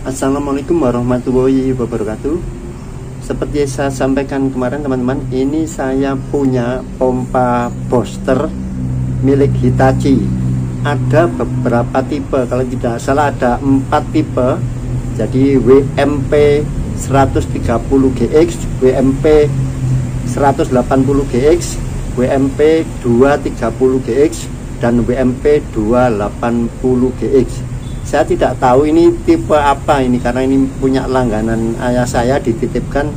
Assalamualaikum warahmatullahi wabarakatuh. Seperti saya sampaikan kemarin teman-teman, ini saya punya pompa booster milik Hitachi. Ada beberapa tipe, kalau tidak salah ada 4 tipe. Jadi WMP 130GX, WMP 180GX, WMP 230GX, dan WMP 280GX. Saya tidak tahu ini tipe apa ini, karena ini punya langganan ayah saya, dititipkan,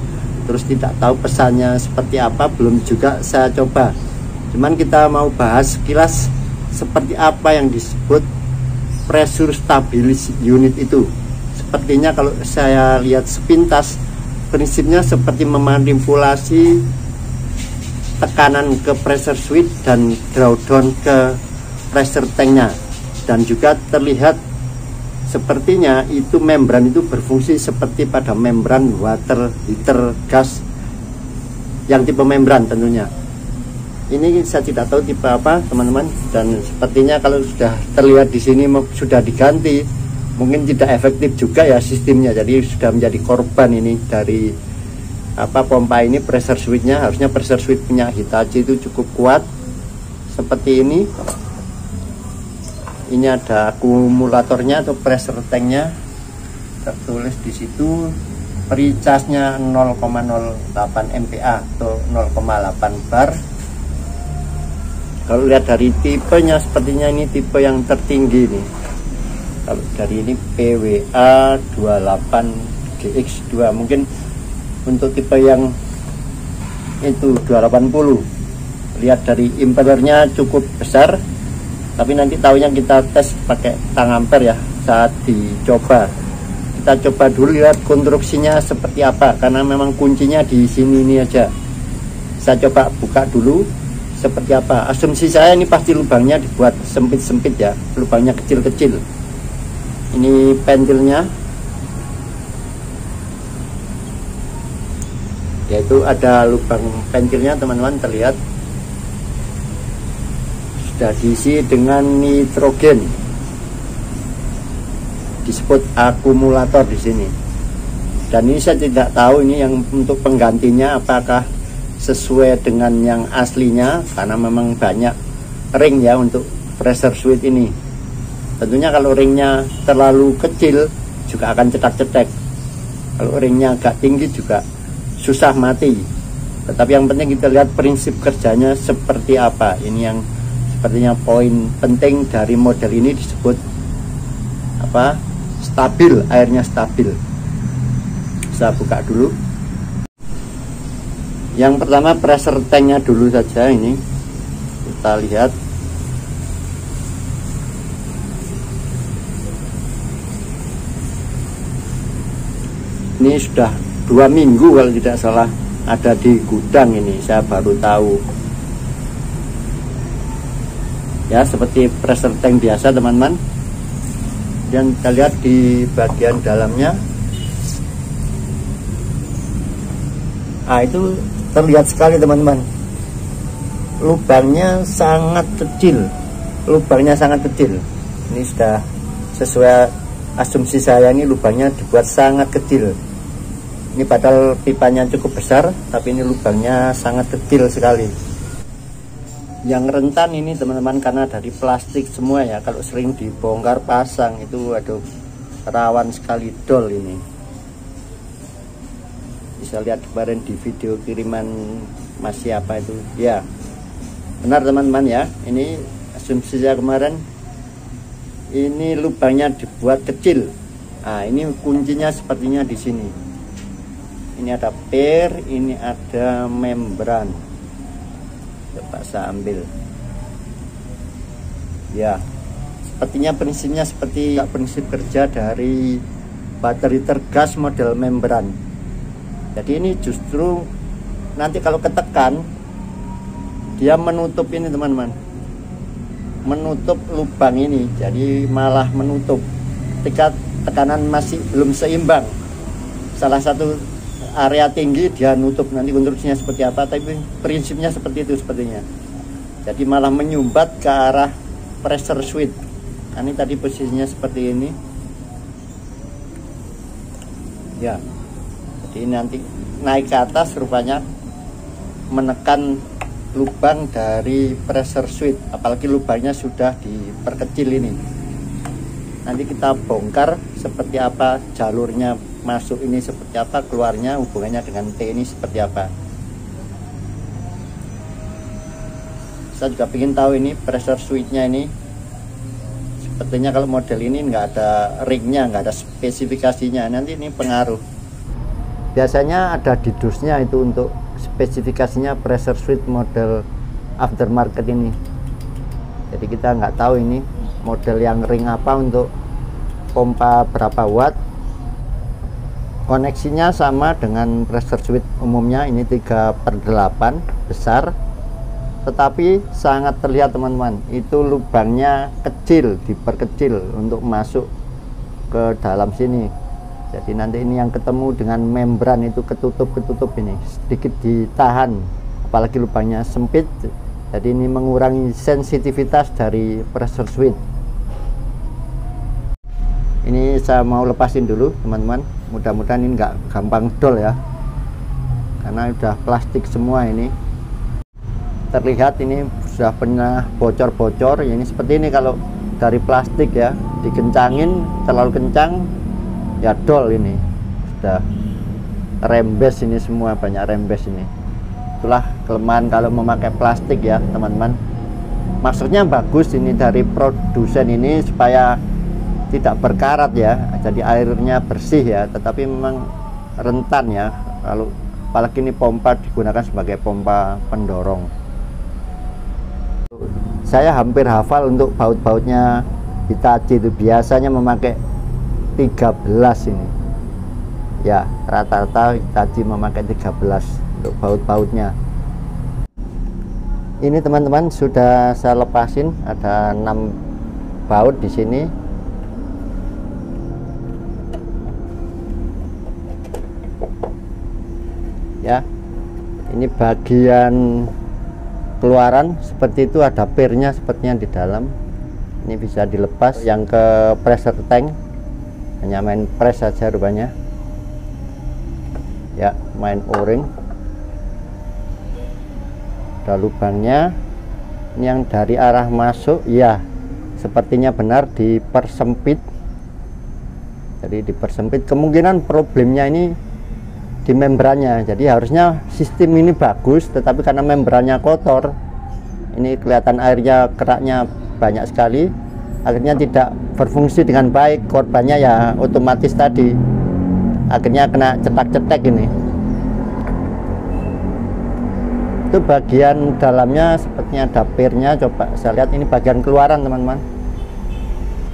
terus tidak tahu pesannya seperti apa, belum juga saya coba. Cuman kita mau bahas sekilas seperti apa yang disebut pressure stabilis unit itu. Sepertinya kalau saya lihat sepintas, prinsipnya seperti memanipulasi tekanan ke pressure switch dan drawdown ke pressure tanknya, dan juga terlihat sepertinya itu membran itu berfungsi seperti pada membran water heater gas yang tipe membran tentunya. Ini saya tidak tahu tipe apa teman-teman, dan sepertinya kalau sudah terlihat di sini sudah diganti, mungkin tidak efektif juga ya sistemnya. Jadi sudah menjadi korban ini dari pompa ini. Pressure switchnya, harusnya pressure switch punya Hitachi itu cukup kuat seperti ini. Ini ada akumulatornya atau pressure tanknya, tertulis di situ precharge-nya 0,08 MPa atau 0,8 bar. Kalau lihat dari tipenya, sepertinya ini tipe yang tertinggi nih. Kalau dari ini PWA 28GX2, mungkin untuk tipe yang itu 280. Lihat dari impellernya cukup besar, tapi nanti tahunya kita tes pakai tang ampere ya saat dicoba. Kita coba dulu lihat konstruksinya seperti apa, karena memang kuncinya di sini ini aja. Saya coba buka dulu seperti apa. Asumsi saya ini pasti lubangnya dibuat sempit-sempit ya, lubangnya kecil-kecil. Ini pentilnya, yaitu ada lubang pentilnya teman-teman, terlihat sudah diisi dengan nitrogen, disebut akumulator di sini. Dan ini saya tidak tahu ini yang untuk penggantinya apakah sesuai dengan yang aslinya, karena memang banyak ring ya untuk pressure switch ini. Tentunya kalau ringnya terlalu kecil juga akan cetak-cetak, kalau ringnya agak tinggi juga susah mati. Tetapi yang penting kita lihat prinsip kerjanya seperti apa. Ini yang sepertinya poin penting dari model ini, disebut stabil, airnya stabil. Saya buka dulu. Yang pertama pressure tanknya dulu saja, ini kita lihat. Ini sudah 2 minggu kalau tidak salah ada di gudang, ini saya baru tahu ya, seperti pressure tank biasa teman-teman. Dan kita lihat di bagian dalamnya, itu terlihat sekali teman-teman, lubangnya sangat kecil, ini sudah sesuai asumsi saya, ini lubangnya dibuat sangat kecil. Ini padahal pipanya cukup besar, tapi ini lubangnya sangat kecil sekali. Yang rentan ini teman-teman karena dari plastik semua ya, kalau sering dibongkar pasang itu aduh rawan sekali dol ini. Bisa lihat kemarin di video kiriman Mas siapa itu ya, benar teman-teman ya, ini asumsi saya kemarin, ini lubangnya dibuat kecil. Ini kuncinya sepertinya di sini. Ini ada per, ini ada membran. Coba saya ambil ya, sepertinya prinsipnya seperti prinsip kerja dari battery tergas model membran. Jadi ini justru nanti kalau ketekan dia menutup ini teman-teman, menutup lubang ini, jadi malah menutup ketika tekanan masih belum seimbang. Salah satu area tinggi dia nutup, nanti konstruksinya seperti apa, tapi prinsipnya seperti itu sepertinya. Jadi malah menyumbat ke arah pressure switch. Ini tadi posisinya seperti ini. Ya, jadi ini nanti naik ke atas rupanya menekan lubang dari pressure switch, apalagi lubangnya sudah diperkecil ini. Nanti kita bongkar seperti apa jalurnya, masuk ini seperti apa, keluarnya hubungannya dengan T ini seperti apa. Saya juga ingin tahu ini pressure switchnya ini, sepertinya kalau model ini nggak ada ringnya, nggak ada spesifikasinya, nanti ini pengaruh. Biasanya ada di dusnya itu untuk spesifikasinya pressure switch model aftermarket ini. Jadi kita nggak tahu ini model yang ring apa, untuk pompa berapa watt. Koneksinya sama dengan pressure switch umumnya, ini 3/8 besar, tetapi sangat terlihat teman-teman, itu lubangnya kecil, diperkecil untuk masuk ke dalam sini. Jadi nanti ini yang ketemu dengan membran itu ketutup ini, sedikit ditahan, apalagi lubangnya sempit. Jadi ini mengurangi sensitivitas dari pressure switch. Ini saya mau lepasin dulu teman-teman, mudah-mudahan ini nggak gampang dol ya, karena udah plastik semua ini. Terlihat ini sudah pernah bocor-bocor ya, ini seperti ini kalau dari plastik ya, dikencangin terlalu kencang ya dol, ini sudah rembes, ini semua banyak rembes ini. Itulah kelemahan kalau memakai plastik ya teman-teman. Maksudnya bagus ini dari produsen ini supaya tidak berkarat ya, jadi airnya bersih ya, tetapi memang rentan ya kalau apalagi ini pompa digunakan sebagai pompa pendorong. Saya hampir hafal untuk baut-bautnya Hitachi, itu biasanya memakai 13 ini ya, rata-rata Hitachi memakai 13 untuk baut-bautnya. Ini teman-teman sudah saya lepasin, ada 6 baut di sini. Ya, ini bagian keluaran seperti itu, ada pirnya sepertinya di dalam. Ini bisa dilepas. Yang ke pressure tank hanya main press saja rupanya ya, main o-ring. Ada lubangnya. Ini yang dari arah masuk ya, sepertinya benar dipersempit. Jadi dipersempit, kemungkinan problemnya ini di membrannya. Jadi harusnya sistem ini bagus, tetapi karena membrannya kotor, ini kelihatan airnya, keraknya banyak sekali, akhirnya tidak berfungsi dengan baik. Korbannya ya otomatis tadi, akhirnya kena cetak-cetek ini. Itu bagian dalamnya sepertinya ada pirnya. Coba saya lihat, ini bagian keluaran teman-teman,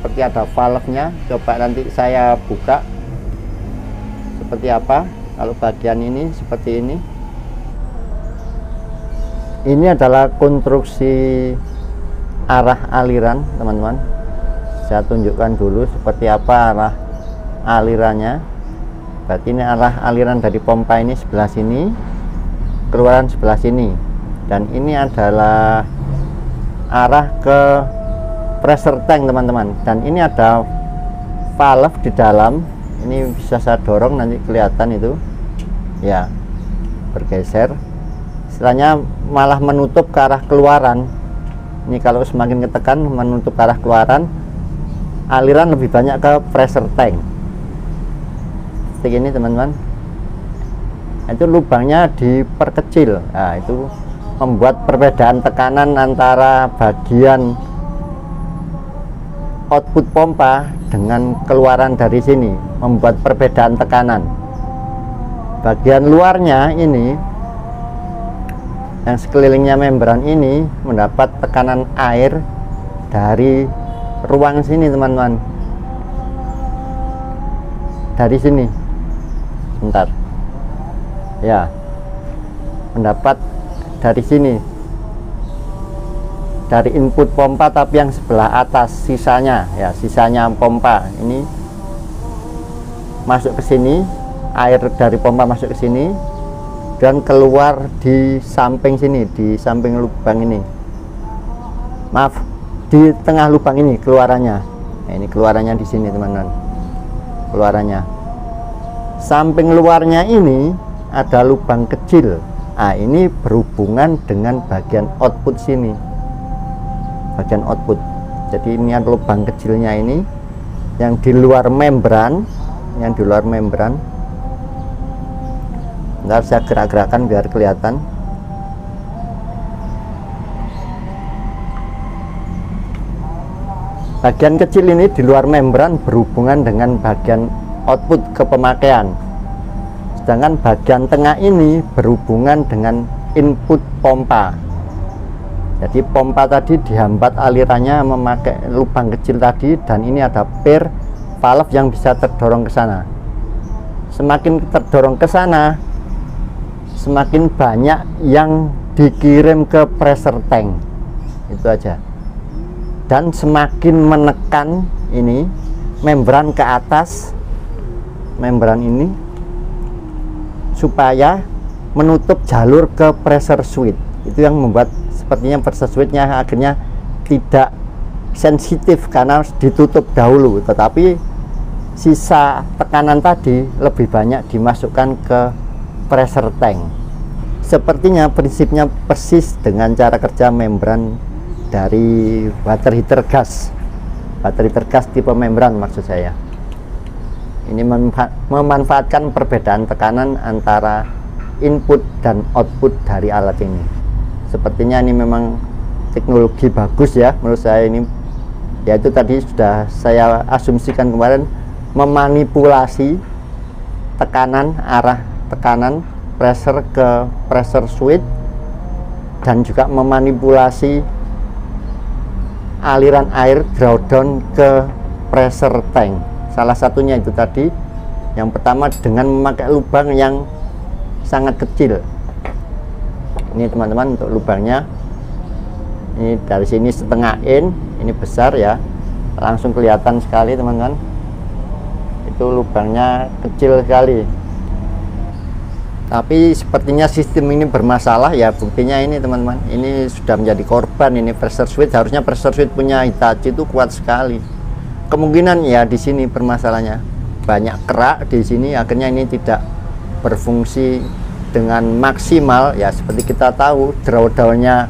seperti ada valve-nya. Coba nanti saya buka seperti apa. Kalau bagian ini seperti ini. Ini adalah konstruksi arah aliran teman-teman. Saya tunjukkan dulu seperti apa arah alirannya. Berarti ini arah aliran dari pompa ini sebelah sini, keluaran sebelah sini, dan ini adalah arah ke pressure tank teman-teman. Dan ini ada valve di dalam. Ini bisa saya dorong, nanti kelihatan itu ya, bergeser. Istilahnya malah menutup ke arah keluaran. Ini kalau semakin ketekan menutup ke arah keluaran, aliran lebih banyak ke pressure tank. Seperti ini teman-teman. Itu lubangnya diperkecil. Nah, itu membuat perbedaan tekanan antara bagian output pompa dengan keluaran dari sini, membuat perbedaan tekanan. Bagian luarnya ini, yang sekelilingnya membran ini, mendapat tekanan air dari ruang sini teman-teman, dari sini. Bentar ya, mendapat dari sini, dari input pompa, tapi yang sebelah atas, sisanya ya, sisanya pompa ini masuk ke sini, air dari pompa masuk ke sini dan keluar di samping sini, di samping lubang ini, maaf, di tengah lubang ini keluarannya. Nah, ini keluarannya di sini teman-teman, keluarannya Samping luarnya ini ada lubang kecil. Nah, ini berhubungan dengan bagian output sini, bagian output. Jadi ini ada lubang kecilnya ini yang di luar membran, Ntar saya gerak-gerakan biar kelihatan. Bagian kecil ini di luar membran berhubungan dengan bagian output kepemakaian. Sedangkan bagian tengah ini berhubungan dengan input pompa. Jadi pompa tadi dihambat alirannya memakai lubang kecil tadi, dan ini ada pair valve yang bisa terdorong ke sana. Semakin terdorong ke sana, semakin banyak yang dikirim ke pressure tank. Itu aja. Dan semakin menekan ini membran ke atas, membran ini, supaya menutup jalur ke pressure switch. Itu yang membuat sepertinya pressure switch-nya akhirnya tidak sensitif karena ditutup dahulu, tetapi sisa tekanan tadi lebih banyak dimasukkan ke pressure tank. Sepertinya prinsipnya persis dengan cara kerja membran dari water heater gas tipe membran maksud saya. Ini memanfaatkan perbedaan tekanan antara input dan output dari alat ini. Sepertinya ini memang teknologi bagus ya menurut saya ini. Yaitu tadi sudah saya asumsikan kemarin, memanipulasi tekanan, arah tekanan pressure ke pressure switch, dan juga memanipulasi aliran air drawdown ke pressure tank. Salah satunya itu tadi, yang pertama dengan memakai lubang yang sangat kecil. Ini teman-teman untuk lubangnya, ini dari sini setengah in, ini besar ya, langsung kelihatan sekali teman-teman. Itu lubangnya kecil sekali. Tapi sepertinya sistem ini bermasalah ya, buktinya ini teman-teman. Ini sudah menjadi korban ini pressure switch. Harusnya pressure switch punya Hitachi itu kuat sekali. Kemungkinan ya di sini permasalahannya, banyak kerak di sini, akhirnya ini tidak berfungsi dengan maksimal ya. Seperti kita tahu drawdownnya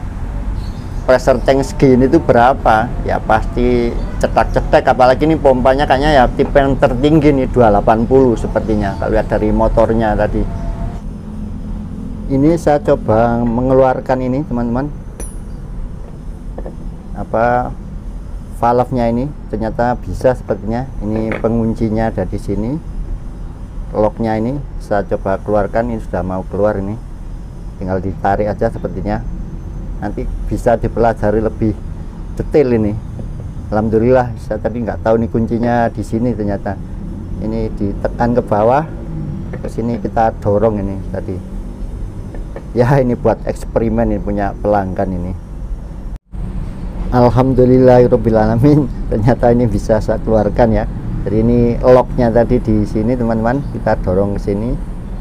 pressure tank segini itu berapa ya, pasti cetak-cetak. Apalagi ini pompanya kayaknya ya tipe yang tertinggi nih, 280 sepertinya kalau lihat dari motornya tadi. Ini saya coba mengeluarkan ini teman-teman, apa, valve-nya ini ternyata bisa sepertinya. Ini penguncinya ada di sini, locknya ini saya coba keluarkan. Ini sudah mau keluar, ini tinggal ditarik aja sepertinya. Nanti bisa dipelajari lebih detail ini. Alhamdulillah saya tadi nggak tahu nih kuncinya di sini, ternyata ini ditekan ke bawah, ke sini kita dorong ini tadi ya. Ini buat eksperimen, ini punya pelanggan ini. Alhamdulillahirobbilalamin, ternyata ini bisa saya keluarkan ya. Jadi ini locknya tadi di sini teman-teman, kita dorong ke sini,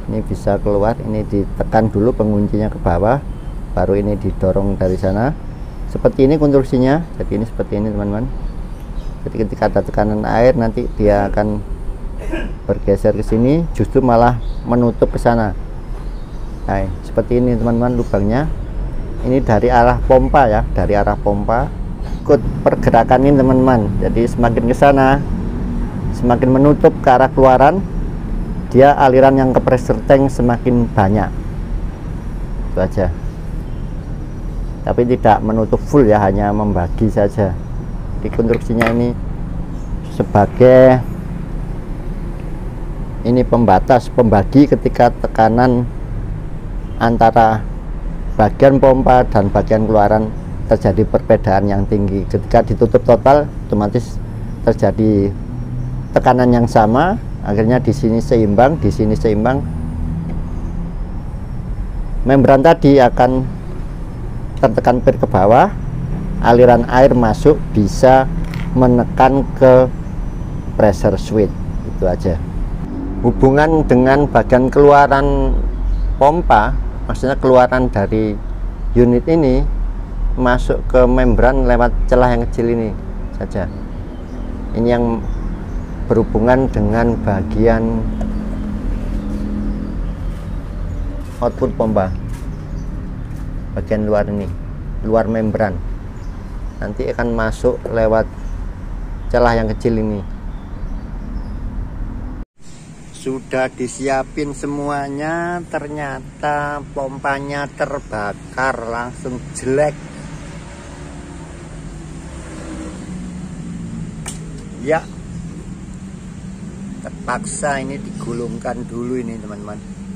ini bisa keluar. Ini ditekan dulu penguncinya ke bawah, baru ini didorong dari sana. Seperti ini konstruksinya. Jadi ini seperti ini teman-teman. Jadi ketika ada tekanan air, nanti dia akan bergeser ke sini, justru malah menutup ke sana. Nah, seperti ini teman-teman lubangnya. Ini dari arah pompa ya, dari arah pompa. Ikut pergerakan ini teman-teman. Jadi semakin ke sana, semakin menutup ke arah keluaran, dia aliran yang ke pressure tank semakin banyak. Itu aja. Tapi tidak menutup full ya, hanya membagi saja. Di konstruksinya ini sebagai ini pembatas, pembagi ketika tekanan antara bagian pompa dan bagian keluaran terjadi perbedaan yang tinggi. Ketika ditutup total, otomatis terjadi tekanan yang sama, akhirnya di sini seimbang, di sini seimbang. Membran tadi akan tertekan pir ke bawah, aliran air masuk, bisa menekan ke pressure switch. Itu aja. Hubungan dengan bagian keluaran pompa, maksudnya keluaran dari unit ini masuk ke membran lewat celah yang kecil ini saja. Ini yang berhubungan dengan bagian output pompa bagian luar ini, luar membran, nanti akan masuk lewat celah yang kecil ini. Sudah disiapin semuanya, ternyata pompanya terbakar, langsung jelek ya. Terpaksa ini digulungkan dulu ini teman-teman.